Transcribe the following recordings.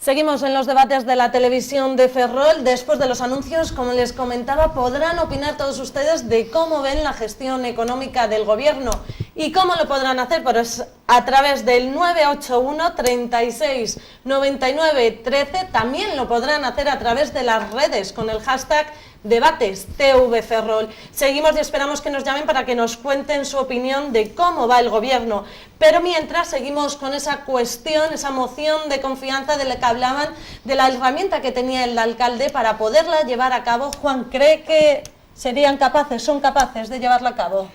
Seguimos en los debates de la televisión de Ferrol. Después de los anuncios, como les comentaba, podrán opinar todos ustedes de cómo ven la gestión económica del gobierno. ¿Y cómo lo podrán hacer? Pues a través del 981 36 99 13. También lo podrán hacer a través de las redes con el hashtag Debates TV Ferrol. Seguimos y esperamos que nos llamen para que nos cuenten su opinión de cómo va el gobierno. Pero mientras seguimos con esa cuestión, esa moción de confianza de la que hablaban, de la herramienta que tenía el alcalde para poderla llevar a cabo. Juan, ¿cree que serían capaces, son capaces de llevarla a cabo?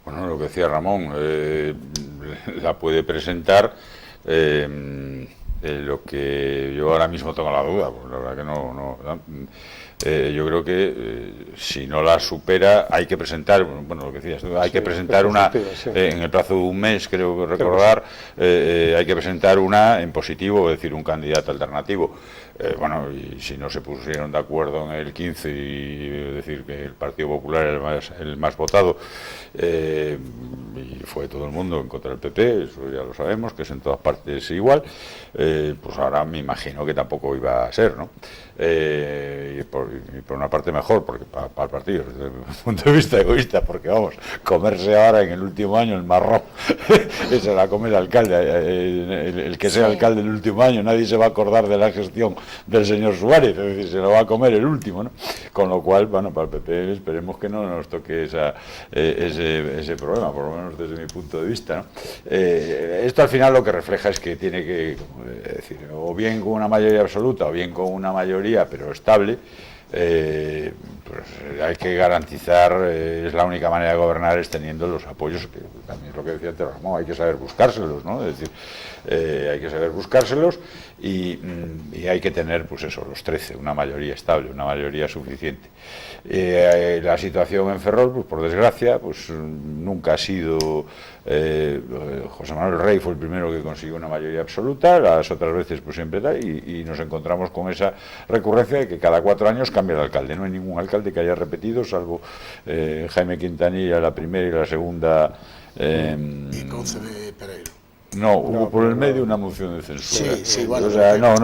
Bueno, lo que decía Ramón, la puede presentar. Lo que yo ahora mismo tengo la duda, pues la verdad que yo creo que si no la supera hay que presentar, bueno, lo que decías tú, hay que presentar una, en el plazo de un mes, creo que recordar, hay que presentar una en positivo, es decir, un candidato alternativo. Bueno, y si no se pusieron de acuerdo en el 15 y decir que el Partido Popular era el más votado, y fue todo el mundo en contra del PP, eso ya lo sabemos, que es en todas partes igual, pues ahora me imagino que tampoco iba a ser, ¿no? Y por una parte mejor, porque para el partido, desde el punto de vista egoísta, porque vamos, comerse ahora en el último año el marrón, que se la come el alcalde, el que sea alcalde el último año, nadie se va a acordar de la gestión del señor Suárez, es decir, se lo va a comer el último, ¿no? Con lo cual, bueno, para el PP esperemos que no nos toque ese problema, por lo menos desde mi punto de vista, ¿no? Esto al final lo que refleja es que tiene que, decir, o bien con una mayoría absoluta o bien con una mayoría pero estable, pues hay que garantizar, es la única manera de gobernar es teniendo los apoyos, que también es lo que decía antes Ramón, hay que saber buscárselos, ¿no? Es decir, hay que saber buscárselos y hay que tener, pues eso, los 13, una mayoría estable, una mayoría suficiente. La situación en Ferrol, pues por desgracia, pues nunca ha sido... José Manuel Rey fue el primero que consiguió una mayoría absoluta, las otras veces pues siempre da, y nos encontramos con esa recurrencia de que cada 4 años cambia el alcalde. No hay ningún alcalde que haya repetido, salvo Jaime Quintanilla la primera y la segunda. Y Conce de Pereiro. No, hubo por el medio una moción de censura. Sí, bueno. O sea, no,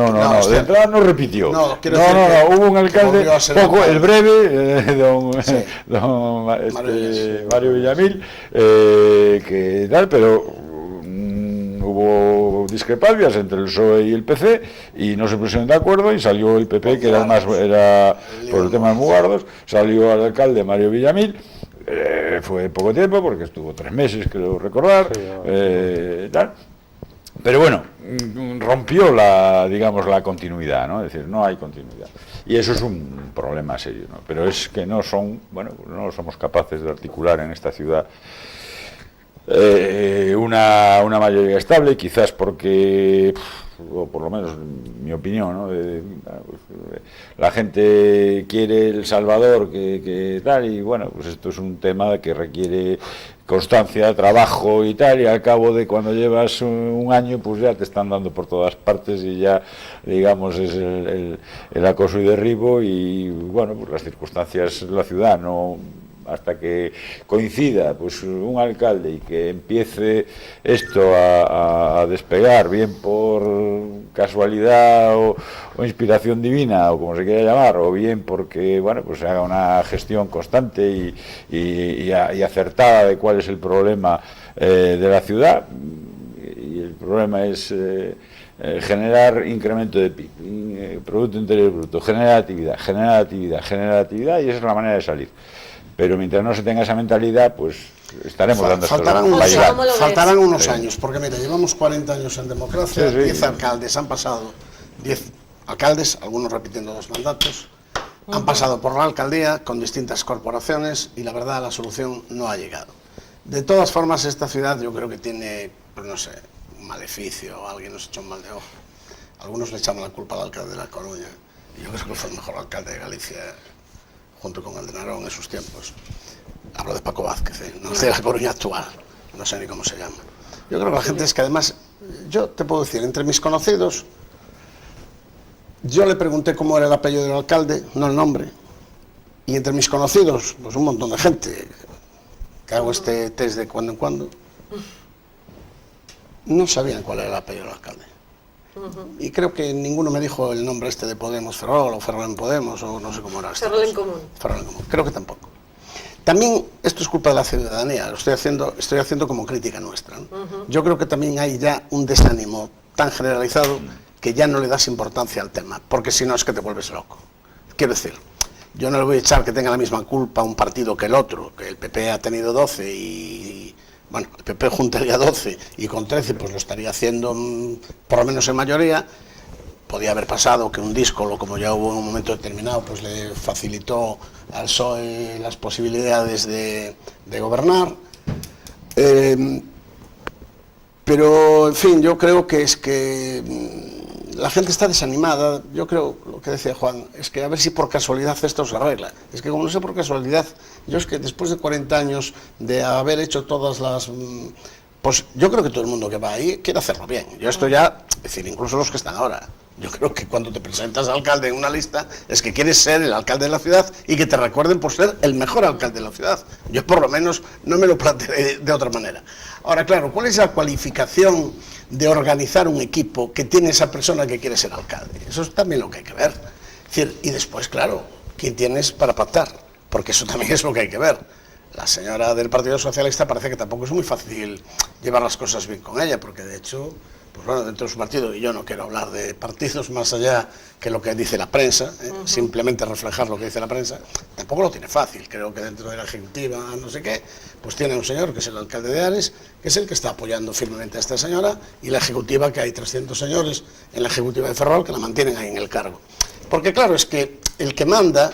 de entrada no repitió. No, hubo un alcalde, poco, el breve, Mario Villamil, que tal, pero hubo discrepancias entre el PSOE y el PC y no se pusieron de acuerdo y salió el PP, que era por el tema de Mugardos, salió al alcalde Mario Villamil. Fue poco tiempo porque estuvo 3 meses, creo recordar, tal. Pero bueno, rompió la continuidad, ¿no? Es decir, no hay continuidad. Y eso es un problema serio, ¿no? Pero es que no somos capaces de articular en esta ciudad una mayoría estable, quizás porque, o por lo menos mi opinión, ¿no? La gente quiere El Salvador que tal, y bueno, pues esto es un tema que requiere constancia, trabajo y tal, y al cabo de cuando llevas un año, pues ya te están dando por todas partes y ya, digamos, es el acoso y derribo, y bueno, pues las circunstancias de la ciudad no... hasta que coincida pues un alcalde y que empiece esto a despegar, bien por casualidad o inspiración divina, o como se quiera llamar, o bien porque bueno, pues se haga una gestión constante y acertada de cuál es el problema de la ciudad, y el problema es generar incremento de PIB, Producto Interior Bruto, generar actividad, y esa es la manera de salir. Pero mientras no se tenga esa mentalidad, pues estaremos dando faltarán unos años, porque mira, llevamos 40 años en democracia, 10 alcaldes, han pasado 10 alcaldes, algunos repitiendo 2 mandatos, han pasado por la alcaldía con distintas corporaciones y la verdad la solución no ha llegado. De todas formas, esta ciudad yo creo que tiene, pues no sé, un maleficio, alguien nos echó un mal de ojo. Algunos le echamos la culpa al alcalde de La Coruña, y yo creo que fue el mejor alcalde de Galicia, junto con el de Narón en sus tiempos. Hablo de Paco Vázquez, no de La Coruña actual, no sé ni cómo se llama. Yo creo que la gente es que además, yo te puedo decir, entre mis conocidos, yo le pregunté cómo era el apellido del alcalde, no el nombre, y entre mis conocidos, pues un montón de gente, que hago este test de cuando en cuando, no sabían cuál era el apellido del alcalde. Y creo que ninguno me dijo el nombre este de Podemos Ferrol o Ferrol en Podemos o no sé cómo era. Ferrol en Común. Ferrol en Común, creo que tampoco. También esto es culpa de la ciudadanía, lo estoy haciendo como crítica nuestra, ¿no? Yo creo que también hay ya un desánimo tan generalizado que ya no le das importancia al tema, porque si no es que te vuelves loco. Quiero decir, yo no le voy a echar que tenga la misma culpa a un partido que el otro, que el PP ha tenido 12 y bueno, el PP juntaría 12 y con 13 pues lo estaría haciendo por lo menos en mayoría. Podía haber pasado que un díscolo, como ya hubo en un momento determinado, pues le facilitó al PSOE las posibilidades de gobernar. Pero, en fin, yo creo que es que la gente está desanimada. Yo creo, lo que decía Juan, es que a ver si por casualidad esto se arregla. Es que como no sé por casualidad, yo es que después de 40 años de haber hecho todas las... Pues yo creo que todo el mundo que va ahí quiere hacerlo bien. Yo esto ya, es decir, incluso los que están ahora. Yo creo que cuando te presentas a alcalde en una lista es que quieres ser el alcalde de la ciudad y que te recuerden por ser el mejor alcalde de la ciudad. Yo por lo menos no me lo planteé de otra manera. Ahora, claro, ¿cuál es la cualificación de organizar un equipo que tiene esa persona que quiere ser alcalde? Eso es también lo que hay que ver. Es decir, y después, claro, ¿quién tienes para pactar? Porque eso también es lo que hay que ver. La señora del Partido Socialista parece que tampoco es muy fácil llevar las cosas bien con ella, porque de hecho, pues bueno, dentro de su partido, y yo no quiero hablar de partidos más allá que lo que dice la prensa, simplemente reflejar lo que dice la prensa, tampoco lo tiene fácil. Creo que dentro de la ejecutiva, no sé qué, pues tiene un señor que es el alcalde de Ares, que es el que está apoyando firmemente a esta señora, y la ejecutiva, que hay 300 señores en la ejecutiva de Ferrol que la mantienen ahí en el cargo. Porque claro, es que el que manda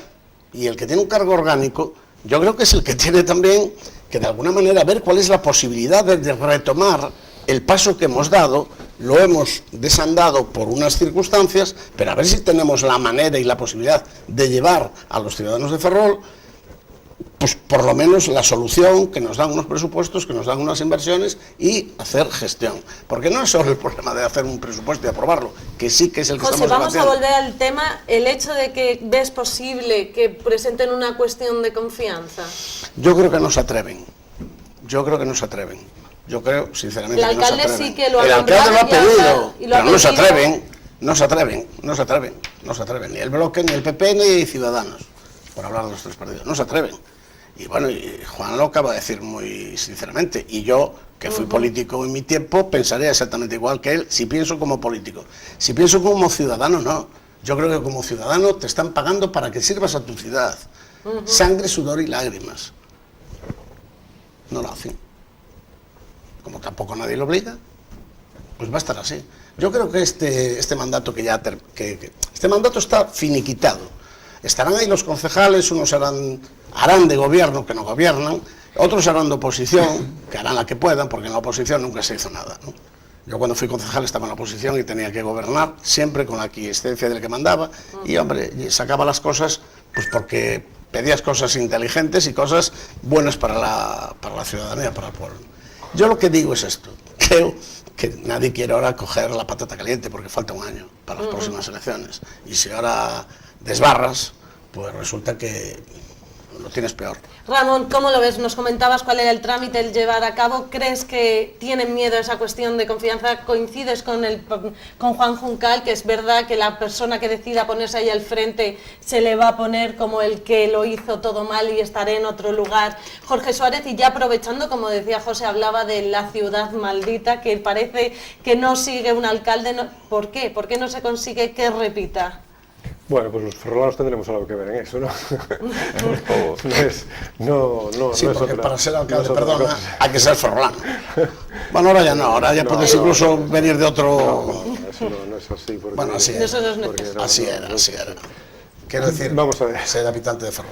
y el que tiene un cargo orgánico, yo creo que es el que tiene también que de alguna manera ver cuál es la posibilidad de retomar el paso que hemos dado. Lo hemos desandado por unas circunstancias, pero a ver si tenemos la manera y la posibilidad de llevar a los ciudadanos de Ferrol, pues por lo menos la solución, que nos dan unos presupuestos, que nos dan unas inversiones y hacer gestión. Porque no es solo el problema de hacer un presupuesto y aprobarlo, que sí que es el que José, estamos vamos debatiendo. a volver al tema, el hecho de que ves posible que presenten una cuestión de confianza. Yo creo que no se atreven. Yo creo, sinceramente, el que no se alcalde atreven. sí que lo ha El alcalde lo ha nombrado pedido, y lo ha pero no se pedido. atreven. Ni el Bloque, ni el PP, ni Ciudadanos, por hablar de los tres partidos. No se atreven. Y bueno, y Juan lo acaba de decir muy sinceramente. Y yo, que fui político en mi tiempo, pensaría exactamente igual que él, si pienso como político. Si pienso como ciudadano, no. Yo creo que como ciudadano te están pagando para que sirvas a tu ciudad. Sangre, sudor y lágrimas. No lo hacen. Como tampoco nadie lo obliga, pues va a estar así. Yo creo que este mandato este mandato está finiquitado. Estarán ahí los concejales, unos harán de gobierno, que no gobiernan, otros harán de oposición, que harán la que puedan, porque en la oposición nunca se hizo nada, ¿no? Yo cuando fui concejal estaba en la oposición y tenía que gobernar, siempre con la aquiescencia del que mandaba, y hombre, sacaba las cosas, pues porque pedías cosas inteligentes y cosas buenas para la ciudadanía, para el pueblo. Yo lo que digo es esto, creo que nadie quiere ahora coger la patata caliente, porque falta un año para las próximas elecciones, y si ahora desbarras, pues resulta que lo tienes peor. Ramón, ¿cómo lo ves? Nos comentabas cuál era el trámite, el llevar a cabo. ¿Crees que tienen miedo a esa cuestión de confianza? ¿Coincides con Juan Juncal, que es verdad que la persona que decida ponerse ahí al frente se le va a poner como el que lo hizo todo mal y estaré en otro lugar? Jorge Suárez, y ya aprovechando, como decía José, hablaba de la ciudad maldita, que parece que no sigue un alcalde. ¿Por qué? ¿Por qué no se consigue que repita? Bueno, pues los ferrolanos tendremos algo que ver en eso, ¿no? Sí, porque para ser alcalde, perdona, hay que ser ferrolano. Bueno, ahora ya no, ahora ya puedes incluso venir de otro... No, eso no es así. Porque, bueno, así era. Eso no es necesario. Así era. Quiero decir, vamos a ver. ser habitante de Ferrol.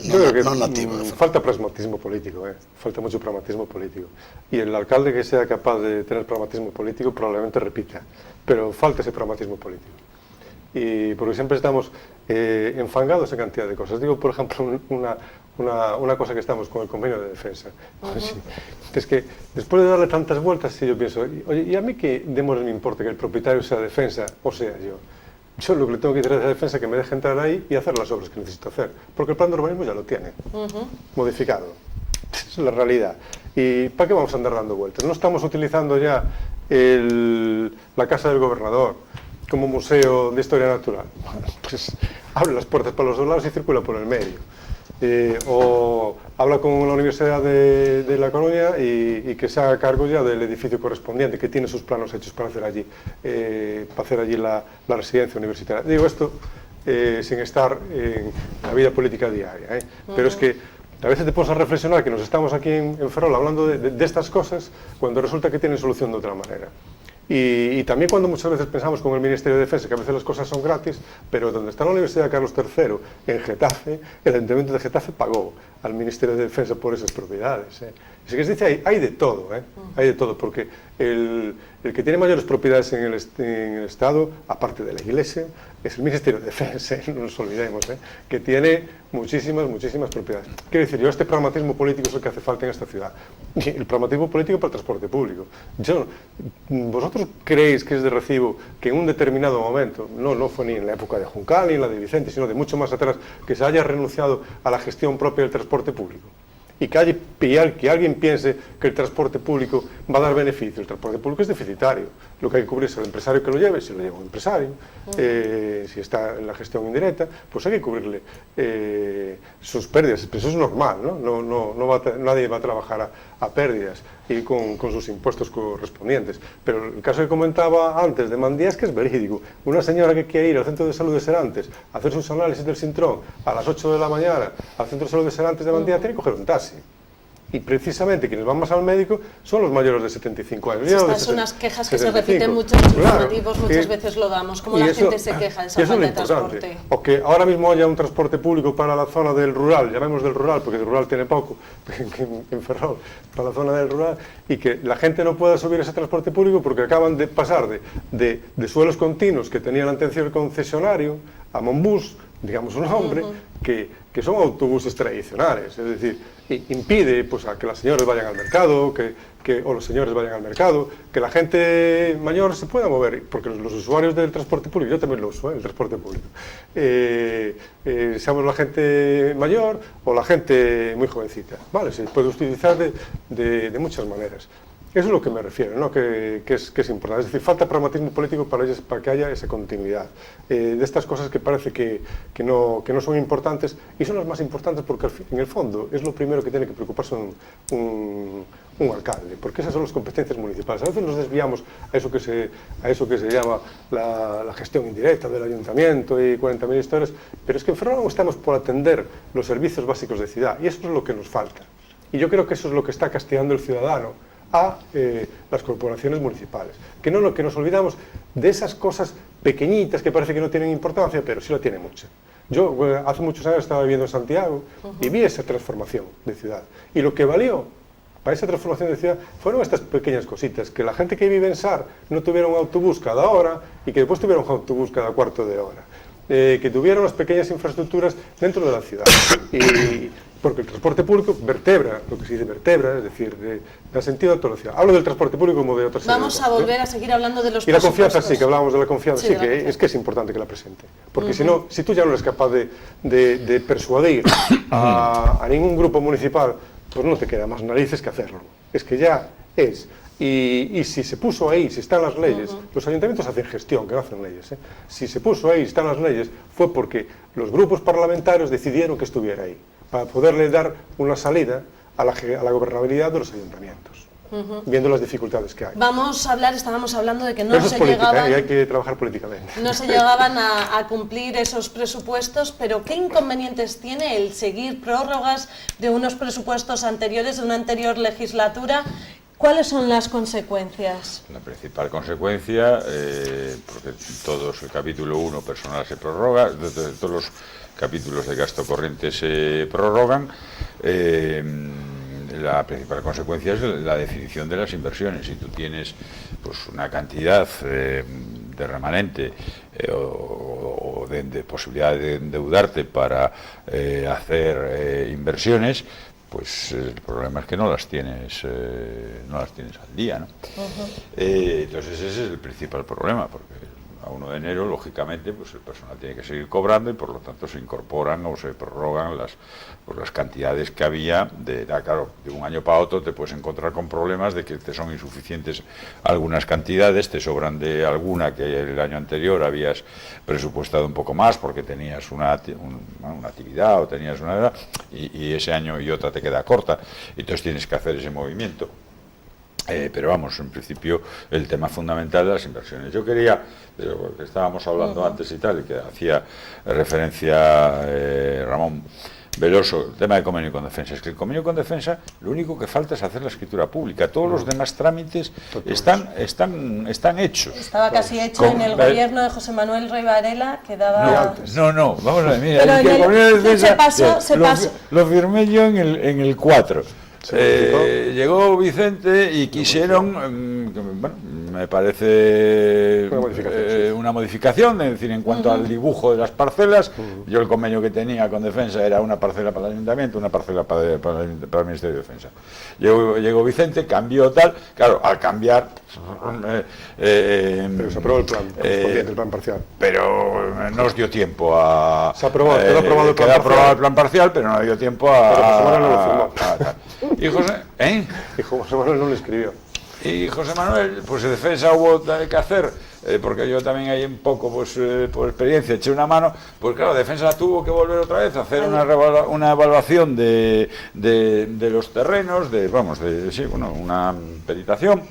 Yo creo que no nativo de Ferrol. falta pragmatismo político, falta mucho pragmatismo político. Y el alcalde que sea capaz de tener pragmatismo político probablemente repita, pero falta ese pragmatismo político. Y porque siempre estamos enfangados en cantidad de cosas. Digo, por ejemplo, una cosa que estamos con el convenio de defensa. Sí, es que después de darle tantas vueltas, sí, yo pienso, oye, ¿y a mí qué demonios me importa que el propietario sea defensa o sea yo? Yo lo que le tengo que decir a esa defensa es que me deje entrar ahí y hacer las obras que necesito hacer, porque el plan de urbanismo ya lo tiene, modificado. Esa es la realidad. ¿Y para qué vamos a andar dando vueltas? No estamos utilizando ya la Casa del Gobernador como museo de historia natural, pues abre las puertas para los dos lados y circula por el medio. O habla con la Universidad de La Coruña y que se haga cargo ya del edificio correspondiente, que tiene sus planos hechos para hacer allí, la residencia universitaria. Digo esto sin estar en la vida política diaria, pero es que a veces te pones a reflexionar que nos estamos aquí en Ferrol hablando de estas cosas cuando resulta que tienen solución de otra manera. Y también cuando muchas veces pensamos con el Ministerio de Defensa que a veces las cosas son gratis, pero donde está la Universidad de Carlos III, en Getafe, el Ayuntamiento de Getafe pagó al Ministerio de Defensa por esas propiedades. Así que se dice, hay de todo, hay de todo, porque el que tiene mayores propiedades en el Estado, aparte de la Iglesia, es el Ministerio de Defensa, no nos olvidemos, que tiene muchísimas propiedades. Quiero decir, este pragmatismo político es lo que hace falta en esta ciudad. Y el pragmatismo político para el transporte público. ¿Vosotros creéis que es de recibo que en un determinado momento, no fue ni en la época de Juncal ni en la de Vicente, sino de mucho más atrás, que se haya renunciado a la gestión propia del transporte público? Y que alguien piense que el transporte público va a dar beneficio. El transporte público es deficitario. Lo que hay que cubrir es el empresario que lo lleve, si lo lleva un empresario, si está en la gestión indirecta, pues hay que cubrirle sus pérdidas. Eso es normal, ¿no? Nadie va a trabajar a pérdidas y con sus impuestos correspondientes. Pero el caso que comentaba antes de Mandía es que es verídico. Una señora que quiere ir al centro de salud de Serantes a hacer sus análisis del Sintrón a las 8 de la mañana al centro de salud de Serantes de Mandía tiene que coger un taxi. Y precisamente quienes van más al médico son los mayores de 75 años. Estas son unas quejas que se repiten mucho en los informativos, muchas veces lo damos, como la gente se queja de esa falta de transporte. O que ahora mismo haya un transporte público para la zona del rural, llamemos del rural, porque el rural tiene poco, en Ferrol, para la zona del rural, y que la gente no pueda subir ese transporte público porque acaban de pasar de suelos continuos que tenía la atención del concesionario a Monbús, digamos un nombre, que son autobuses tradicionales, es decir, impide pues, a que las señoras vayan al mercado, o los señores vayan al mercado, que la gente mayor se pueda mover, porque los usuarios del transporte público, yo también lo uso, el transporte público, seamos la gente mayor o la gente muy jovencita, ¿vale? Se puede utilizar de muchas maneras. Eso es lo que me refiero, ¿no? que es importante. Es decir, falta pragmatismo político para que haya esa continuidad. De estas cosas que parece que no son importantes, y son las más importantes porque en el fondo es lo primero que tiene que preocuparse un alcalde, porque esas son las competencias municipales. A veces nos desviamos a eso que se llama la gestión indirecta del ayuntamiento y 40.000 historias, pero es que en Ferrol estamos por atender los servicios básicos de ciudad, y eso es lo que nos falta. Y yo creo que eso es lo que está castigando el ciudadano a las corporaciones municipales. Que nos olvidamos de esas cosas pequeñitas que parece que no tienen importancia, pero sí la tienen mucha. Yo hace muchos años estaba viviendo en Santiago y vi esa transformación de ciudad. Y lo que valió para esa transformación de ciudad fueron estas pequeñas cositas, que la gente que vive en Sar no tuviera un autobús cada hora y que después tuviera un autobús cada cuarto de hora. Que tuvieran las pequeñas infraestructuras dentro de la ciudad. Porque el transporte público vertebra, lo que se dice vertebra, es decir, da sentido a toda la ciudad. Hablo del transporte público como de otras. Vamos a volver a seguir hablando de los y la confianza, sí, que hablábamos de la confianza, sí, que es importante que la presente. Porque si no, si tú ya no eres capaz de persuadir a ningún grupo municipal, pues no te queda más narices que hacerlo. Es que ya es. Y si se puso ahí, si están las leyes, los ayuntamientos hacen gestión, que no hacen leyes, si se puso ahí, están las leyes, fue porque los grupos parlamentarios decidieron que estuviera ahí, para poderle dar una salida a la gobernabilidad de los ayuntamientos, viendo las dificultades que hay. Estábamos hablando de que no se llegaban, y hay que trabajar políticamente. No se llegaban a cumplir esos presupuestos, pero ¿qué inconvenientes tiene el seguir prórrogas de unos presupuestos anteriores, de una anterior legislatura? ¿Cuáles son las consecuencias? La principal consecuencia, porque todos el capítulo 1 personal se prorroga, todos los capítulos de gasto corriente se prorrogan, la principal consecuencia es la definición de las inversiones. Si tú tienes pues, una cantidad de remanente o de posibilidad de endeudarte para hacer inversiones, pues el problema es que no las tienes al día, ¿no? Entonces ese es el principal problema, porque a 1 de enero, lógicamente, pues el personal tiene que seguir cobrando y por lo tanto se incorporan o se prorrogan las cantidades que había. Claro, de un año para otro te puedes encontrar con problemas de que te son insuficientes algunas cantidades, te sobran de alguna que el año anterior habías presupuestado un poco más porque tenías una actividad o tenías una edad y ese año y otra te queda corta, entonces tienes que hacer ese movimiento. Pero vamos, en principio el tema fundamental de las inversiones. Yo quería, de lo que estábamos hablando antes y tal, y que hacía referencia Ramón Veloso, el tema de convenio con defensa. Es que el convenio con defensa, lo único que falta es hacer la escritura pública. Todos los demás trámites están hechos. Estaba casi hecho en el gobierno de José Manuel Rey Varela, que daba... No, vamos a ver, mira, pero el convenio de defensa se pasó. Lo firmé yo en el 4. Llegó Vicente y quisieron, bueno, me parece una modificación, es decir, en cuanto al dibujo de las parcelas. Yo el convenio que tenía con Defensa era una parcela para el Ayuntamiento, una parcela para el Ministerio de Defensa. Llegó Vicente, cambió tal, claro, al cambiar... pero se aprobó el plan, el plan parcial. Pero no os dio tiempo a... Se aprobó, quedó aprobado el plan parcial, pero no dio tiempo a... Pero José Manuel no lo firmó. Y José Manuel no lo escribió. Y José Manuel, pues de Defensa hubo que hacer, porque yo también ahí un poco, pues por experiencia, eché una mano, pues claro, Defensa tuvo que volver otra vez a hacer una evaluación de los terrenos, una peritación,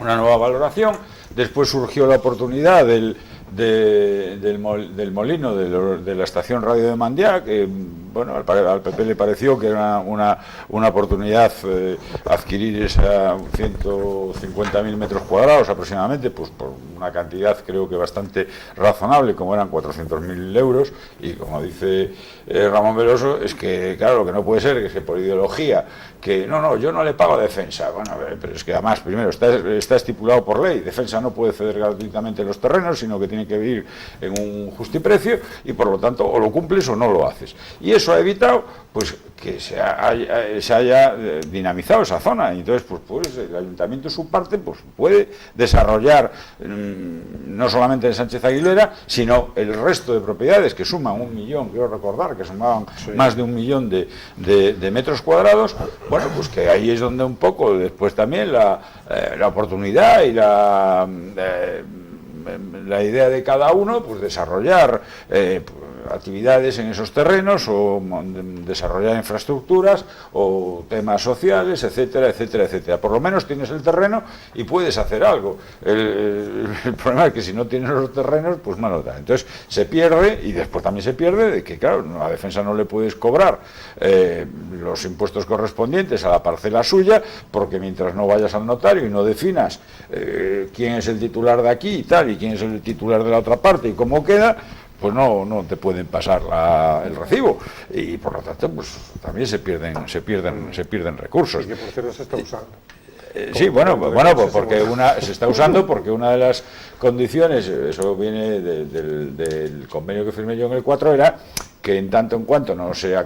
una nueva valoración. Después surgió la oportunidad del molino de la estación radio de Mandiá, que bueno, al PP le pareció que era una oportunidad adquirir esa 150.000 metros cuadrados aproximadamente, pues por una cantidad creo que bastante razonable, como eran 400.000 euros, y como dice Ramón Veloso, es que claro, lo que no puede ser es que por ideología, que no, yo no le pago a Defensa, bueno, pero es que además primero está estipulado por ley, Defensa no puede ceder gratuitamente los terrenos, sino que tiene que vivir en un justiprecio, y por lo tanto o lo cumples o no lo haces, y eso ha evitado pues que se haya dinamizado esa zona, y entonces pues el Ayuntamiento su parte pues puede desarrollar no solamente en Sánchez Aguilera, sino el resto de propiedades que suman 1 millón, quiero recordar que sumaban más de 1 millón de metros cuadrados. Bueno, pues que ahí es donde un poco después también la oportunidad y la idea de cada uno, pues desarrollar actividades en esos terrenos o desarrollar infraestructuras o temas sociales, etcétera, etcétera, etcétera. Por lo menos tienes el terreno y puedes hacer algo. El problema es que si no tienes los terrenos, pues malo da. Entonces se pierde, y después también se pierde de que, claro, a Defensa no le puedes cobrar los impuestos correspondientes a la parcela suya, porque mientras no vayas al notario y no definas quién es el titular de aquí y tal, y quién es el titular de la otra parte y cómo queda, pues no te pueden pasar el recibo, y por lo tanto pues también se pierden recursos. Y que por cierto se está usando. Sí, bueno, porque se está usando porque una de las condiciones, eso viene del convenio que firmé yo en el 4, era que en tanto en cuanto no se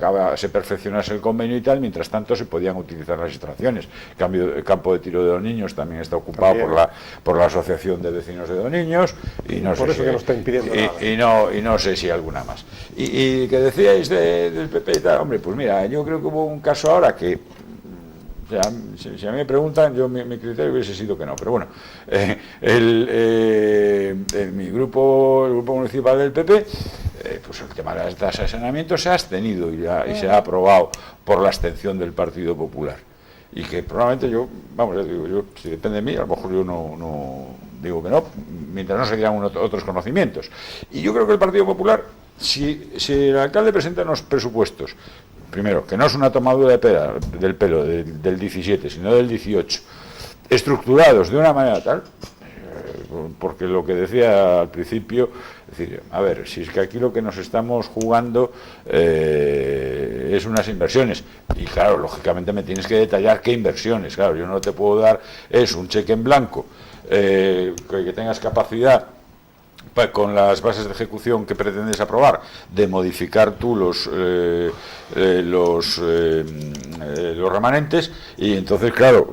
perfeccionase el convenio y tal, mientras tanto se podían utilizar las instalaciones. El campo de tiro de Doniños también está ocupado por la Asociación de Vecinos de Doniños, y no por sé eso que no está impidiendo nada. Y no sé si alguna más. Y que decíais del PP y tal, hombre, pues mira, yo creo que hubo un caso ahora que, o sea, si a mí me preguntan, mi criterio hubiese sido que no, pero bueno, mi grupo, el grupo municipal del PP, pues el tema de las tasas de saneamiento se ha abstenido y se ha aprobado por la abstención del Partido Popular, y que probablemente si depende de mí, a lo mejor yo no digo que no, mientras no se dieran otros conocimientos. Y yo creo que el Partido Popular, si el alcalde presenta unos presupuestos, primero, que no es una tomadura del pelo del 17, sino del 18, estructurados de una manera tal, porque lo que decía al principio, es decir, a ver, si es que aquí lo que nos estamos jugando es unas inversiones, y claro, lógicamente me tienes que detallar qué inversiones, claro, yo no te puedo dar un cheque en blanco, que tengas capacidad, con las bases de ejecución que pretendes aprobar, de modificar tú los remanentes, y entonces, claro,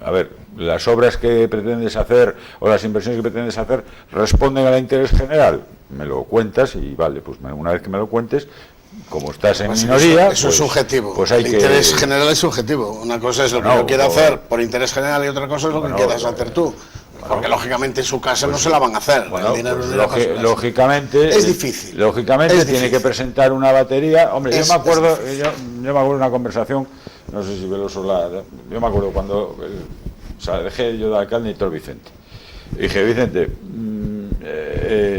a ver, las obras que pretendes hacer o las inversiones que pretendes hacer responden al interés general, me lo cuentas y vale, pues una vez que me lo cuentes, como estás en minoría... Eso es subjetivo. Pues hay el interés general es subjetivo. Una cosa es lo que yo quiero hacer por interés general y otra cosa es lo que quieras hacer tú. Porque lógicamente en su casa no se la van a hacer. Bueno, pues lógicamente es difícil. Lógicamente es tiene difícil. que presentar una batería. Hombre, yo me acuerdo de una conversación, no sé si Veloso yo me acuerdo cuando dejé yo de alcalde y todo Vicente. Y dije, Vicente,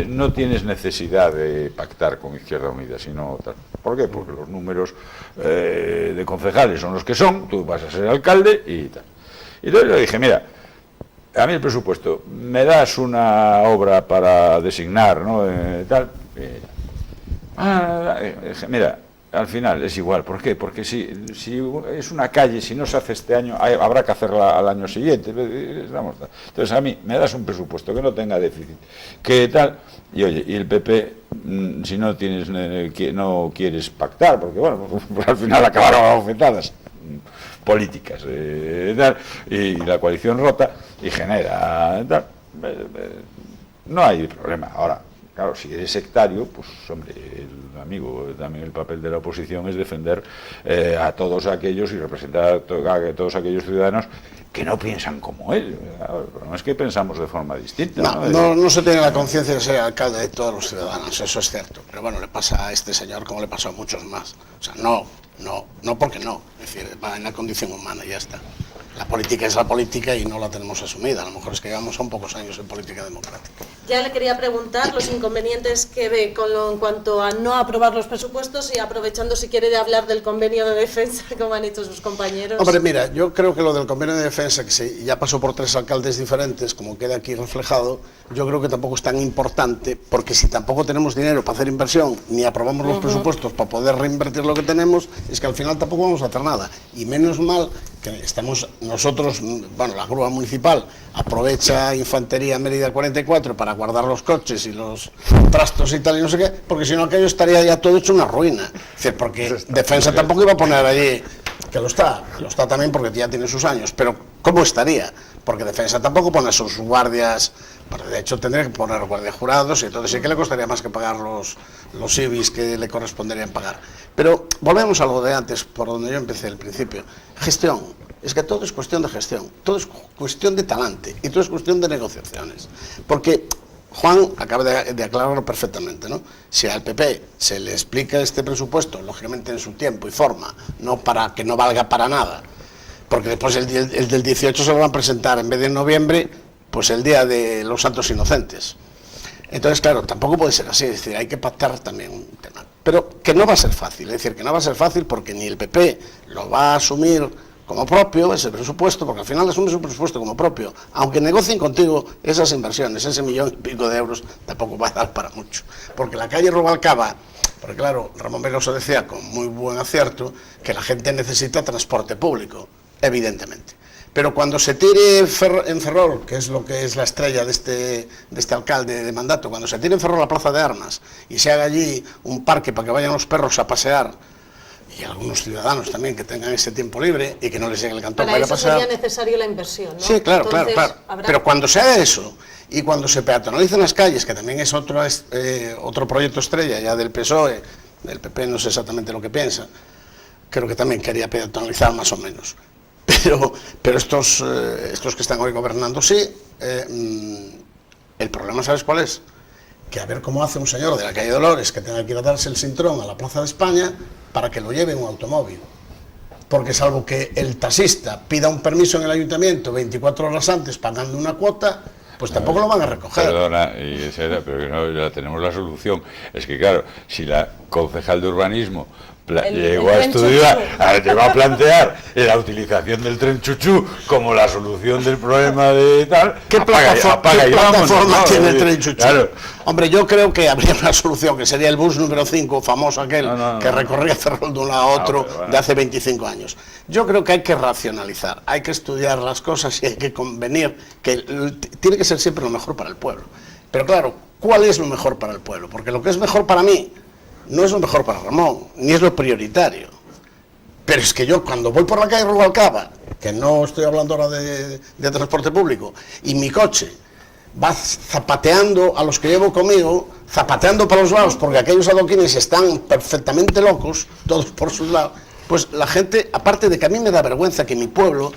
no tienes necesidad de pactar con Izquierda Unida, sino tal. ¿Por qué? Porque los números de concejales son los que son, tú vas a ser alcalde y tal. Y entonces le dije, mira, a mí el presupuesto, me das una obra para designar, ¿no? Tal. Mira, al final es igual. ¿Por qué? Porque si es una calle, si no se hace este año, habrá que hacerla al año siguiente. Entonces a mí me das un presupuesto que no tenga déficit, que tal. Y oye, y el PP, si no quieres pactar, porque bueno, pues al final acabaron a bofetadas políticas, y la coalición rota y genera tal. No hay problema. Ahora, claro, si eres sectario, pues hombre, también el papel de la oposición es defender a todos aquellos y representar a todos aquellos ciudadanos que no piensan como él. No es que pensamos de forma distinta. No se tiene la conciencia de ser alcalde de todos los ciudadanos, eso es cierto. Pero bueno, le pasa a este señor como le pasó a muchos más. O sea, no porque no. Es decir, va en la condición humana y ya está. La política es la política y no la tenemos asumida. A lo mejor es que llevamos son pocos años en política democrática. Ya le quería preguntar los inconvenientes que ve en cuanto a no aprobar los presupuestos y aprovechando si quiere de hablar del convenio de defensa, como han hecho sus compañeros. Hombre, mira, yo creo que lo del convenio de defensa, que ya pasó por 3 alcaldes diferentes, como queda aquí reflejado, yo creo que tampoco es tan importante, porque si tampoco tenemos dinero para hacer inversión, ni aprobamos los presupuestos para poder reinvertir lo que tenemos, es que al final tampoco vamos a hacer nada. Y menos mal que estamos nosotros, bueno, la grúa municipal aprovecha Infantería Mérida 44 para guardar los coches y los trastos y tal y no sé qué, porque si no aquello estaría ya todo hecho una ruina. Es decir, porque defensa tampoco iba a poner allí, que lo está también porque ya tiene sus años, pero ¿cómo estaría? Porque defensa tampoco pone sus guardias, de hecho tendría que poner guardias jurados y entonces sí que le costaría más que pagar los civis que le corresponderían pagar. Pero volvemos a lo de antes, por donde yo empecé al principio. Gestión. Es que todo es cuestión de gestión, todo es cuestión de talante y todo es cuestión de negociaciones. Porque Juan acaba de aclararlo perfectamente, ¿no? Si al PP se le explica este presupuesto, lógicamente en su tiempo y forma, no para que no valga para nada, porque después el del 18 se lo van a presentar en vez de en noviembre, pues el día de los Santos Inocentes. Entonces, claro, tampoco puede ser así, es decir, hay que pactar también un tema. Pero que no va a ser fácil, es decir, que no va a ser fácil porque ni el PP lo va a asumir como propio ese presupuesto, porque al final asumes un presupuesto como propio, aunque negocien contigo esas inversiones, ese 1,5 millones de euros, tampoco va a dar para mucho, porque la calle Rubalcaba, porque claro, Ramón Veloso decía con muy buen acierto que la gente necesita transporte público, evidentemente, pero cuando se tire en Ferrol, que es la estrella de este alcalde de mandato, cuando se tire en Ferrol la Plaza de Armas y se haga allí un parque para que vayan los perros a pasear, y algunos ciudadanos también que tengan ese tiempo libre y que no les llegue el cantón para ir a pasear. Para eso sería necesario la inversión, ¿no? Sí, claro. Pero cuando se haga eso y cuando se peatonalicen las calles, que también es otro proyecto estrella ya del PSOE, del PP no sé exactamente lo que piensa, creo que también quería peatonalizar más o menos. Pero estos que están hoy gobernando sí, el problema, ¿sabes cuál es? Que a ver cómo hace un señor de la calle Dolores que tenga que ir a darse el cintrón a la Plaza de España para que lo lleve un automóvil. Porque salvo que el taxista pida un permiso en el ayuntamiento 24 horas antes pagando una cuota, pues tampoco lo van a recoger. Perdona, pero que no, ya tenemos la solución. Es que claro, si la concejal de urbanismo llegó a plantear la utilización del tren chuchú como la solución del problema de tal, ¿Qué plataforma tiene el tren chuchú? Claro. Hombre, yo creo que habría una solución, que sería el bus número 5, famoso aquel, que recorría Ferrol de un lado a otro de hace 25 años. Yo creo que hay que racionalizar, hay que estudiar las cosas y hay que convenir que tiene que ser siempre lo mejor para el pueblo. Pero claro, ¿cuál es lo mejor para el pueblo? Porque lo que es mejor para mí no es lo mejor para Ramón, ni es lo prioritario. Pero es que yo cuando voy por la calle Rubalcaba, que no estoy hablando ahora de transporte público, y mi coche va zapateando a los que llevo conmigo, zapateando por los lados, porque aquellos adoquines están perfectamente locos, todos por sus lados, pues la gente, aparte de que a mí me da vergüenza que mi pueblo,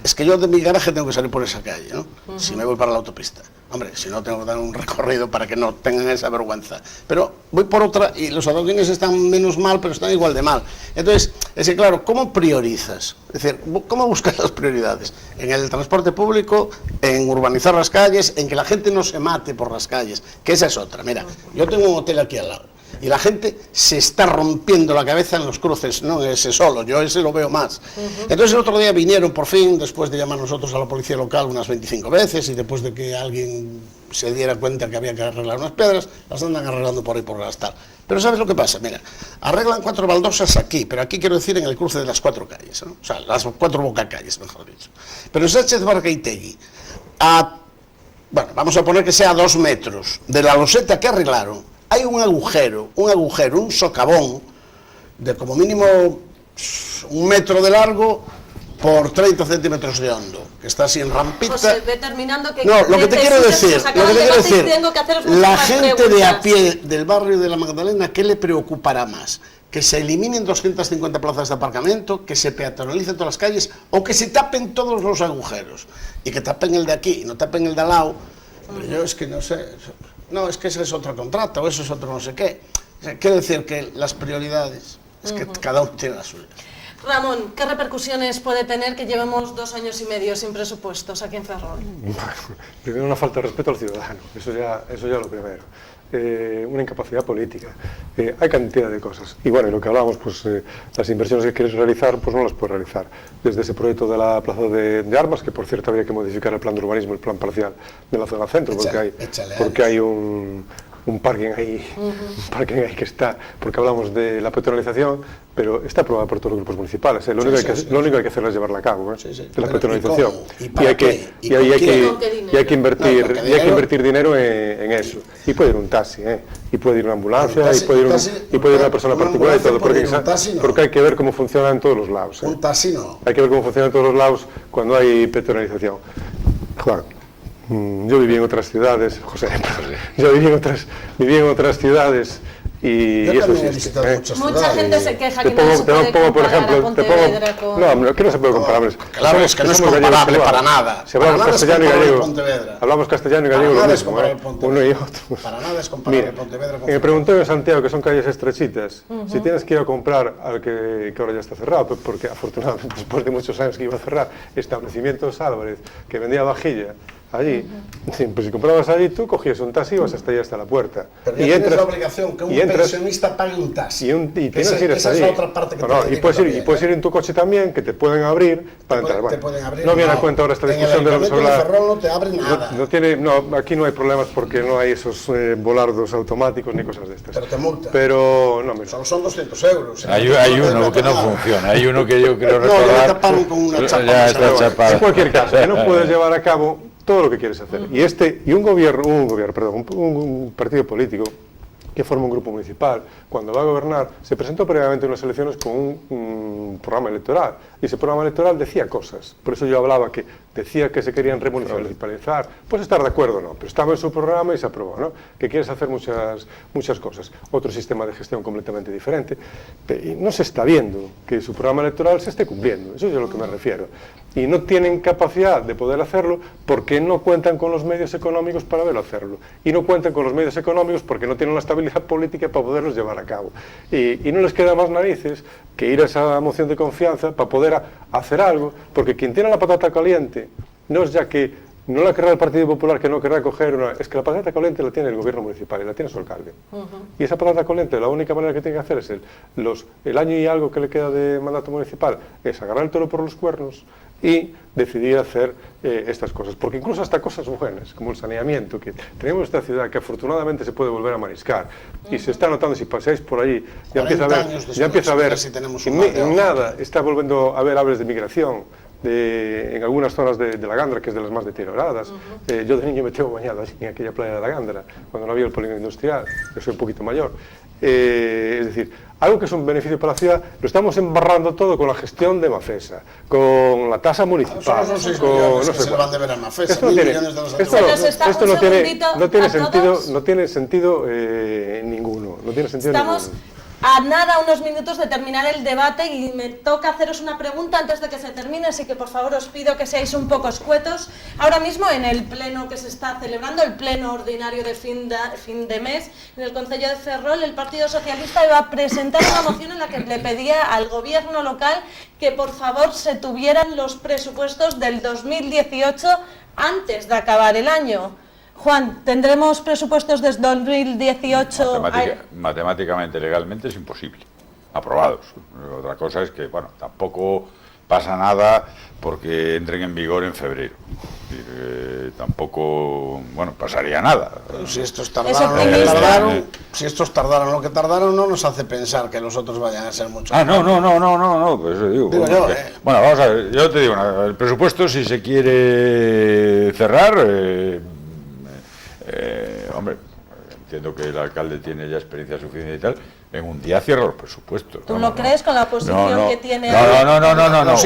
es que yo de mi garaje tengo que salir por esa calle, ¿no? Si me voy para la autopista. Hombre, si no tengo que dar un recorrido para que no tengan esa vergüenza. Pero voy por otra y los adoquines están menos mal, pero están igual de mal. Entonces, es que claro, ¿cómo priorizas? Es decir, ¿cómo buscas las prioridades? En el transporte público, en urbanizar las calles, en que la gente no se mate por las calles, que esa es otra. Mira, yo tengo un hotel aquí al lado. Y la gente se está rompiendo la cabeza en los cruces, no en ese solo, yo ese lo veo más. Entonces el otro día vinieron por fin, después de llamar nosotros a la policía local unas 25 veces y después de que alguien se diera cuenta que había que arreglar unas piedras, las andan arreglando por ahí por las tal. Pero ¿sabes lo que pasa? Mira, arreglan 4 baldosas aquí, pero aquí quiero decir en el cruce de las 4 calles, ¿no? O sea, las 4 bocacalles, mejor dicho. Pero en Sánchez Bargaitegui, bueno, vamos a poner que sea a 2 metros de la loseta que arreglaron, hay un agujero, un socavón de como mínimo 1 metro de largo por 30 centímetros de hondo, que está así en rampita. José, determinando que... No, lo que te quiero decir, la gente preguntas. de a pie del barrio de la Magdalena, ¿qué le preocupará más? Que se eliminen 250 plazas de aparcamiento, que se peatonalicen todas las calles o que se tapen todos los agujeros y que tapen el de aquí y no tapen el de al lado. Pero yo es que no sé... No, es que ese es otro contrato, o eso es otro no sé qué. O sea, quiero decir que las prioridades, es que cada uno tiene las suyas. Ramón, ¿qué repercusiones puede tener que llevemos 2 años y medio sin presupuestos aquí en Ferrol? Primero, una falta de respeto al ciudadano, eso ya lo primero. Una incapacidad política. Hay cantidad de cosas. Y bueno, y lo que hablamos, pues las inversiones que quieres realizar, pues no las puedes realizar. Desde ese proyecto de la plaza de Armas, que por cierto habría que modificar el plan de urbanismo, el plan parcial de la zona centro, porque hay un parking ahí, que está, porque hablamos de la peatonalización, pero está aprobada por todos los grupos municipales. Lo único que hay que hacer es llevarla a cabo, de la peatonalización. Y hay que invertir dinero en eso. Y puede ir un taxi, y puede ir una ambulancia, y puede ir una persona particular y todo, porque hay que ver cómo funciona en todos los lados. Un taxi no. Hay que ver cómo funciona en todos los lados cuando hay peatonalización. Claro. Yo viví en otras ciudades, José, yo viví en otras ciudades y eso existe. Mucha gente se queja que no se puede comparar a Pontevedra con... No, que no se puede comparar. Claro, es que no es comparable para nada. Si hablamos castellano y gallego, hablamos castellano y gallego lo mismo, uno y otro. Para nada es comparable Pontevedra con... Me preguntó en Santiago, que son calles estrechitas, si tienes que ir a comprar al que ahora ya está cerrado, porque afortunadamente después de muchos años que iba a cerrar, establecimientos Álvarez, que vendía vajilla, allí, pues si comprabas allí, tú cogías un taxi y vas hasta allí, hasta la puerta. Pero ya tienes la obligación que un pensionista pague un taxi. Y tienes que ir hasta allí. Esa es la otra parte que y puedes ir en tu coche también, que te pueden abrir para entrar. Te pueden abrir, no viene a cuenta ahora esta discusión de los Ferrol no te abren nada. Aquí no hay problemas porque no hay esos volardos automáticos ni cosas de estas. Pero te multan. Pero no, solo son 200 euros. Hay uno que no funciona, hay uno que yo creo recordar... No, ya taparon con una chapa. Ya está chapado. En cualquier caso, que no puedes llevar a cabo todo lo que quieres hacer. Y un partido político que forma un grupo municipal, cuando va a gobernar, se presentó previamente en unas elecciones con un programa electoral, y ese programa electoral decía cosas. Por eso yo hablaba que decía que se querían remunicipalizar, pues estar de acuerdo no, pero estaba en su programa y se aprobó, ¿no? Que quieres hacer muchas cosas. Otro sistema de gestión completamente diferente, y no se está viendo que su programa electoral se esté cumpliendo, eso es a lo que me refiero. Y no tienen capacidad de poder hacerlo porque no cuentan con los medios económicos para verlo hacerlo. Y no cuentan con los medios económicos porque no tienen la estabilidad política para poderlos llevar a cabo. Y no les queda más narices que ir a esa moción de confianza para poder hacer algo, porque quien tiene la patata caliente no es ya que no la querrá el Partido Popular, que no querrá coger es que la patata caliente la tiene el gobierno municipal y la tiene su alcalde. Y esa patata caliente, la única manera que tiene que hacer es el año y algo que le queda de mandato municipal, es agarrar el toro por los cuernos y decidir hacer estas cosas, porque incluso hasta cosas buenas, como el saneamiento, que tenemos esta ciudad que afortunadamente se puede volver a mariscar, y se está notando, si pasáis por allí, ya empieza a ver, en nada está volviendo a haber aves de migración, en algunas zonas de la Gandra, que es de las más deterioradas. Yo de niño me tengo bañado allí en aquella playa de la Gandra, cuando no había el polígono industrial, yo soy un poquito mayor, Es decir, algo que es un beneficio para la ciudad, lo estamos embarrando todo con la gestión de Mafesa, con la tasa municipal, Son 6 con millones no que sé se cuál. le van de ver a Mafesa, Esto 1.000 no tiene, millones de los esto antiguos. no tiene Un sentido, todos. no tiene sentido ninguno, no tiene sentido Estamos ninguno. a nada, unos minutos de terminar el debate y me toca haceros una pregunta antes de que se termine, así que por favor os pido que seáis un poco escuetos. Ahora mismo en el pleno que se está celebrando, el pleno ordinario de fin de mes, en el Concello de Ferrol, el Partido Socialista iba a presentar una moción en la que le pedía al gobierno local que por favor se tuvieran los presupuestos del 2018 antes de acabar el año. Juan, ¿tendremos presupuestos desde 2018? Matemáticamente, legalmente es imposible. Aprobados. Otra cosa es que, bueno, tampoco pasa nada porque entren en vigor en febrero. Tampoco, bueno, pasaría nada. Pero si estos tardaron lo que tardaron, no nos hace pensar que los otros vayan a ser mucho. No, pues eso digo. Digo yo, Bueno, vamos a ver, yo te digo, el presupuesto, si se quiere cerrar, hombre, entiendo que el alcalde tiene ya experiencia suficiente y tal, en un día cierra los presupuestos. ¿Tú lo crees con la posición que tiene? No.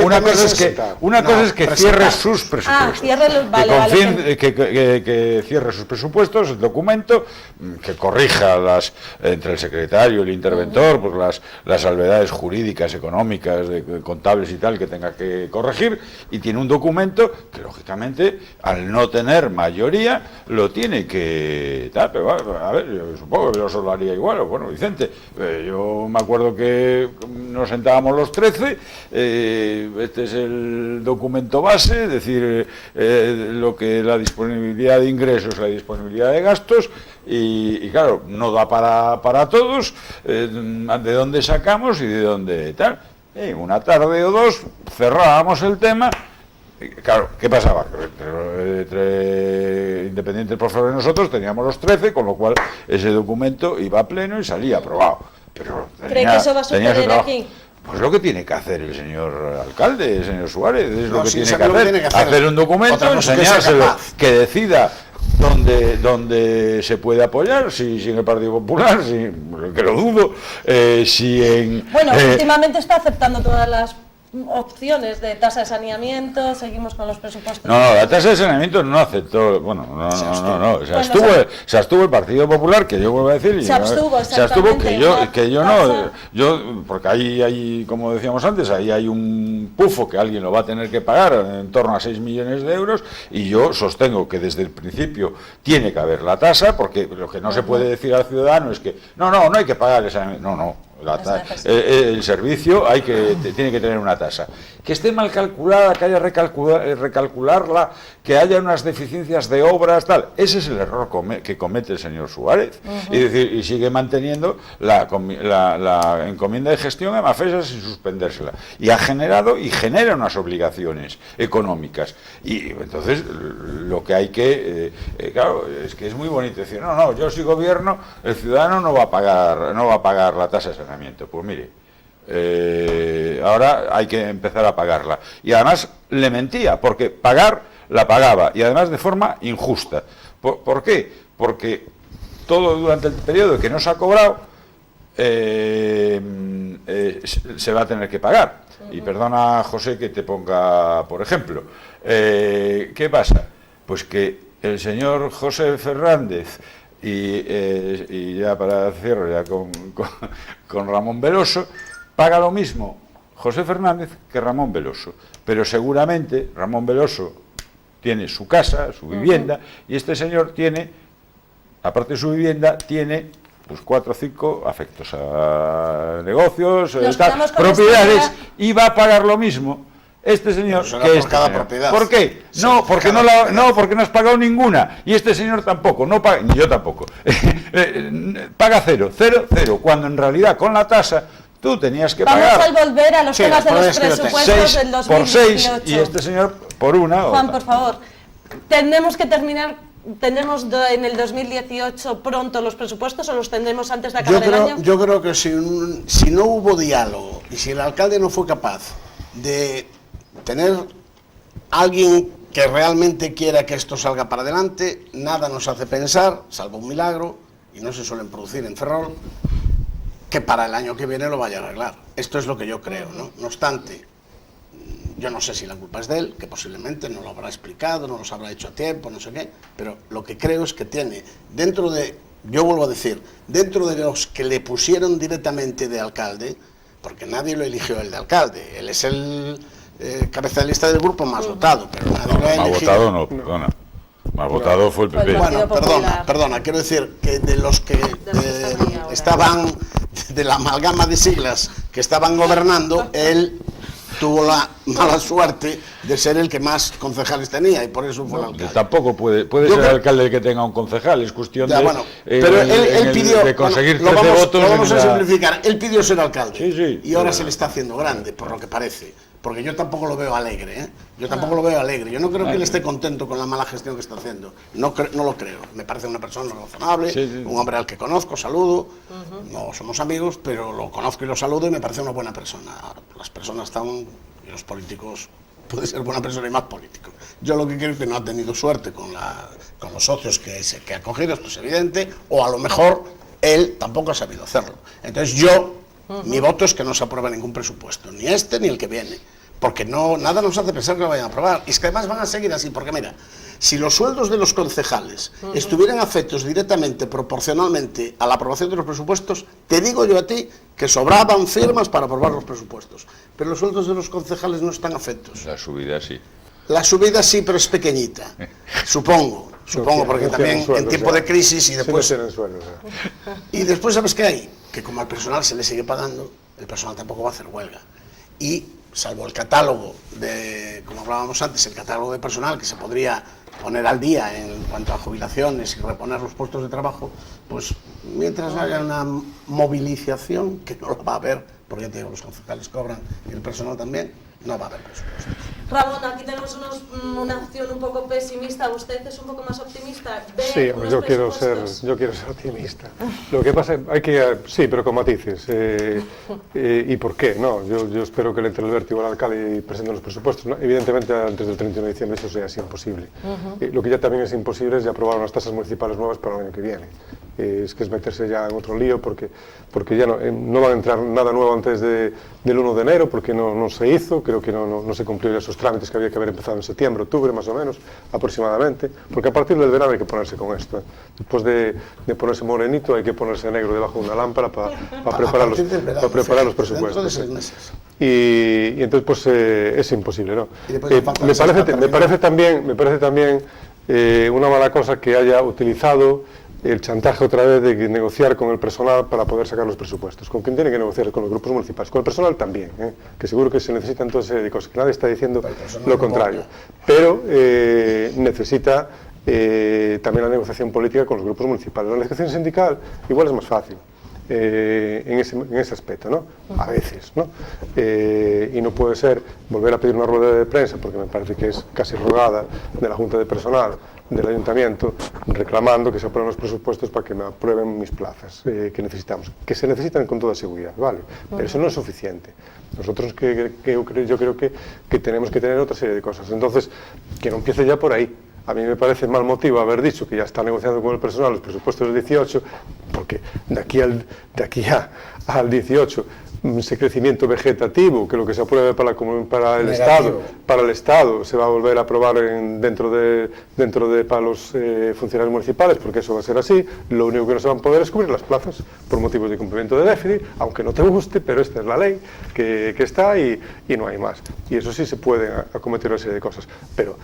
Una cosa es que cierre sus presupuestos. Que cierre sus presupuestos, el documento, que corrija entre el secretario y el interventor, pues las salvedades jurídicas, económicas, contables y tal, que tenga que corregir, y tiene un documento que, lógicamente, al no tener mayoría, lo tiene que... Pero, a ver, yo supongo que yo lo haría igual, o bueno, Vicente... Yo me acuerdo que nos sentábamos los 13, este es el documento base, es decir, lo que la disponibilidad de ingresos, la disponibilidad de gastos, y claro, no da para todos, de dónde sacamos y de dónde tal. Una tarde o dos cerrábamos el tema. Claro, ¿qué pasaba? Entre Independientes por favor y nosotros teníamos los 13, con lo cual ese documento iba a pleno y salía aprobado. Pero ¿cree que eso va a suceder aquí? Pues lo que tiene que hacer el señor alcalde, el señor Suárez, es lo que tiene que hacer, hacer un documento, enseñárselo, que decida dónde se puede apoyar, si en el Partido Popular, que lo dudo, Bueno, últimamente está aceptando todas las opciones de tasa de saneamiento, seguimos con los presupuestos. No, la tasa de saneamiento no aceptó, se abstuvo el Partido Popular, que yo vuelvo a decir, se abstuvo que yo no, porque ahí, como decíamos antes, ahí hay un pufo que alguien lo va a tener que pagar en torno a 6 millones de euros, y yo sostengo que desde el principio tiene que haber la tasa, porque lo que no se puede decir al ciudadano es que no hay que pagar el saneamiento, no. El servicio tiene que tener una tasa. Que esté mal calculada, que haya recalcularla, que haya unas deficiencias de obras, tal. Ese es el error que comete el señor Suárez. Y sigue manteniendo la encomienda de gestión a Mafesa sin suspendérsela. Y ha generado y genera unas obligaciones económicas. Y entonces lo que hay que... claro, es que es muy bonito decir, no, yo si gobierno, el ciudadano no va a pagar la tasa de saneamiento. Pues mire, ahora hay que empezar a pagarla. Y además le mentía, porque la pagaba, y además de forma injusta. ¿Por qué? Porque todo durante el periodo que no se ha cobrado se va a tener que pagar. Y perdona, José, que te ponga por ejemplo. ¿Qué pasa? Pues que el señor José Fernández y ya para cierre ya con Ramón Veloso, paga lo mismo José Fernández que Ramón Veloso, pero seguramente Ramón Veloso tiene su casa, su vivienda, y este señor tiene, aparte de su vivienda, tiene pues 4 o 5 afectos a negocios, propiedades, y va a pagar lo mismo este señor que por cada propiedad. ¿Por qué? No, porque porque no has pagado ninguna, y este señor tampoco, no paga, ni yo tampoco. Paga cero, cuando en realidad con la tasa tú tenías que pagar. Vamos a volver a los temas de los presupuestos del 2018. Por 6 y este señor por una. Juan, por favor, tenemos que terminar. ¿Tendremos en el 2018 pronto los presupuestos o los tendremos antes de acabar el año? Yo creo que si no hubo diálogo y si el alcalde no fue capaz de tener alguien que realmente quiera que esto salga para adelante, nada nos hace pensar, salvo un milagro, y no se suelen producir en Ferrol, que para el año que viene lo vaya a arreglar. Esto es lo que yo creo, ¿no? No obstante, yo no sé si la culpa es de él, que posiblemente no lo habrá explicado, no los habrá hecho a tiempo, no sé qué, pero lo que creo es que tiene, dentro de, yo vuelvo a decir, dentro de los que le pusieron directamente de alcalde, porque nadie lo eligió el de alcalde, él es el cabeza de lista del grupo más votado, pero nadie lo ha elegido. Más votado no, perdona. Más votado fue el PP. Bueno, perdona, quiero decir que de los que estaban, de la amalgama de siglas que estaban gobernando, él tuvo la mala suerte de ser el que más concejales tenía y por eso fue el alcalde. Tampoco puede ser el alcalde el que tenga un concejal, es cuestión de, bueno, pero él pidió, de conseguir bueno, 13 votos. Lo vamos a simplificar, él pidió ser alcalde, sí, y ahora se le está haciendo grande, por lo que parece. Porque yo tampoco lo veo alegre, ¿eh? Yo tampoco lo veo alegre. Yo no creo que él esté contento con la mala gestión que está haciendo. No lo creo. Me parece una persona razonable, un hombre al que conozco, saludo. No somos amigos, pero lo conozco y lo saludo y me parece una buena persona. Las personas están, y los políticos, puede ser buena persona y más político. Yo lo que creo es que no ha tenido suerte con los socios que ha cogido, esto es evidente, o a lo mejor él tampoco ha sabido hacerlo. Entonces mi voto es que no se apruebe ningún presupuesto, ni este ni el que viene, porque nada nos hace pensar que lo vayan a aprobar. Y es que además van a seguir así, porque mira, si los sueldos de los concejales estuvieran afectos directamente, proporcionalmente a la aprobación de los presupuestos, te digo yo a ti que sobraban firmas para aprobar los presupuestos. Pero los sueldos de los concejales no están afectos. La subida sí. La subida sí, pero es pequeñita, supongo, porque también en tiempo de crisis y después... Y después, ¿sabes qué hay? Que como al personal se le sigue pagando, el personal tampoco va a hacer huelga. Y salvo el catálogo como hablábamos antes, el catálogo de personal que se podría poner al día en cuanto a jubilaciones y reponer los puestos de trabajo, pues mientras haya una movilización, que no la va a haber, porque ya te digo, los concejales cobran y el personal también, no va a haber presupuesto. Ramón, aquí tenemos una opción un poco pesimista, ¿usted es un poco más optimista? Sí, yo quiero ser optimista. Lo que pasa es sí, pero con matices. ¿Y por qué? No, yo espero que le entre el vértigo al alcalde y presente los presupuestos. ¿No? Evidentemente, antes del 31 de diciembre eso sea imposible. Lo que ya también es imposible es ya aprobar unas tasas municipales nuevas para el año que viene. Es que es meterse ya en otro lío porque ya no va a entrar nada nuevo antes del 1 de enero porque no se hizo, creo que no se cumplieron esos trámites que había que haber empezado en septiembre, octubre más o menos, aproximadamente, porque a partir del verano hay que ponerse con esto. Después de ponerse morenito hay que ponerse negro debajo de una lámpara para preparar los presupuestos. Dentro de 6 meses. Y entonces pues es imposible, ¿no? Me parece también una mala cosa que haya utilizado el chantaje otra vez de negociar con el personal para poder sacar los presupuestos. ¿Con quién tiene que negociar? Con los grupos municipales. Con el personal también, que seguro que se necesitan toda serie de cosas, que nadie está diciendo lo contrario. Pero necesita también la negociación política con los grupos municipales. La negociación sindical igual es más fácil. En ese aspecto, ¿no? A veces, ¿no? Y no puede ser volver a pedir una rueda de prensa, porque me parece que es casi rogada de la Junta de Personal del Ayuntamiento, reclamando que se aprueben los presupuestos para que me aprueben mis plazas que necesitamos, que se necesitan con toda seguridad, ¿vale? Pero eso no es suficiente. Nosotros yo creo que tenemos que tener otra serie de cosas. Entonces, que no empiece ya por ahí. A mí me parece mal motivo haber dicho que ya está negociando con el personal los presupuestos del 18, porque de aquí al 18 ese crecimiento vegetativo, que lo que se apruebe para el Estado se va a volver a aprobar dentro de para los funcionarios municipales, porque eso va a ser así. Lo único que no se van a poder es cubrir las plazas por motivos de cumplimiento de déficit, aunque no te guste, pero esta es la ley que está y no hay más. Y eso sí se puede acometer una serie de cosas, pero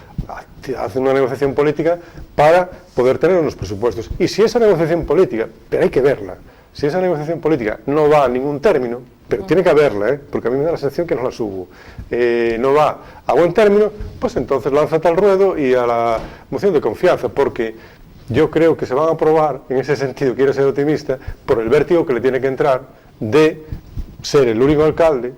hacen una negociación política para poder tener unos presupuestos. Y si esa negociación política, pero hay que verla, si esa negociación política no va a ningún término, pero tiene que haberla, porque a mí me da la sensación que no la subo, no va a buen término, pues entonces lánzate al ruedo y a la moción de confianza, porque yo creo que se van a aprobar, en ese sentido quiero ser optimista, por el vértigo que le tiene que entrar de ser el único alcalde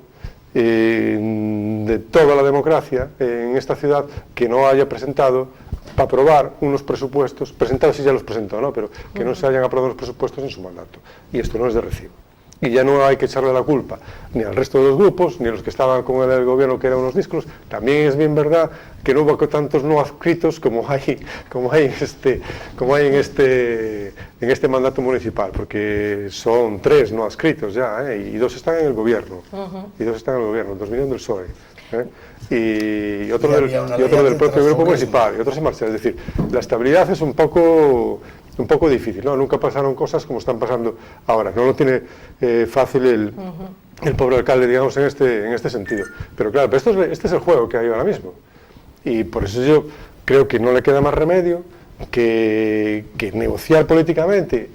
de toda la democracia en esta ciudad que no haya presentado para aprobar unos presupuestos, presentados sí ya los presentó, ¿no? Pero que no se hayan aprobado los presupuestos en su mandato. Y esto no es de recibo. y ya no hay que echarle la culpa ni al resto de los grupos, ni a los que estaban con el gobierno que eran unos díscolos. También es bien verdad que no hubo tantos no adscritos como hay en este mandato municipal, porque son 3 no adscritos ya, y 2 están en el gobierno, 2 vinieron del PSOE, y otro del propio grupo municipal, y otros se marcharon. Es decir, la estabilidad es un poco difícil, ¿no? Nunca pasaron cosas como están pasando ahora. No lo tiene fácil el pobre alcalde, digamos, en este sentido. Pero claro, pero este es el juego que hay ahora mismo. Y por eso yo creo que no le queda más remedio que negociar políticamente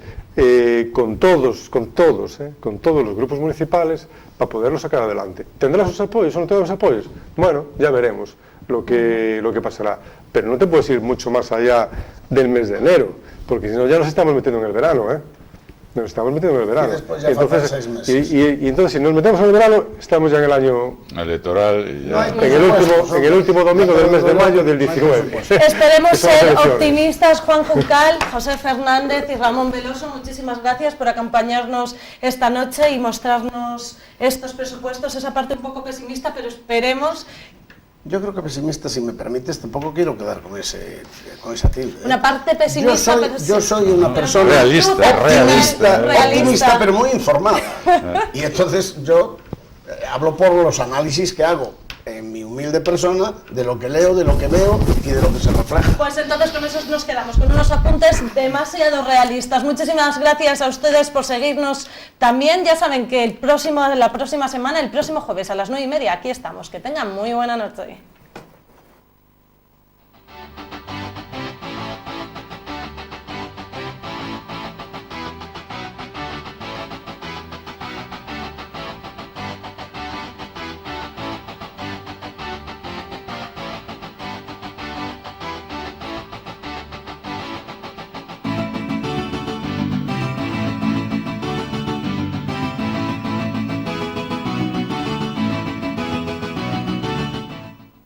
con todos los grupos municipales para poderlo sacar adelante. ¿Tendrá sus apoyos o no tendrá sus apoyos? Bueno, ya veremos lo que pasará. Pero no te puedes ir mucho más allá del mes de enero, porque si no ya nos estamos metiendo en el verano, Nos estamos metiendo en el verano. Y después ya faltan 6 meses. Y entonces, si nos metemos en el verano, estamos ya en el año electoral. Y ya. En el último domingo del mes de mayo del 19. Esperemos ser optimistas. Juan Juncal, José Fernández y Ramón Veloso, muchísimas gracias por acompañarnos esta noche y mostrarnos estos presupuestos, esa parte un poco pesimista, pero esperemos. Yo creo que pesimista, si me permites, tampoco quiero quedar con esa tilde. Una parte pesimista, yo soy una persona optimista, pero muy informada. Y entonces yo hablo por los análisis que hago en mi humilde persona, de lo que leo, de lo que veo y de lo que se refleja. Pues entonces con eso nos quedamos, con unos apuntes demasiado realistas. Muchísimas gracias a ustedes por seguirnos también. Ya saben que la próxima semana, el próximo jueves a las 9:30, aquí estamos. Que tengan muy buena noche.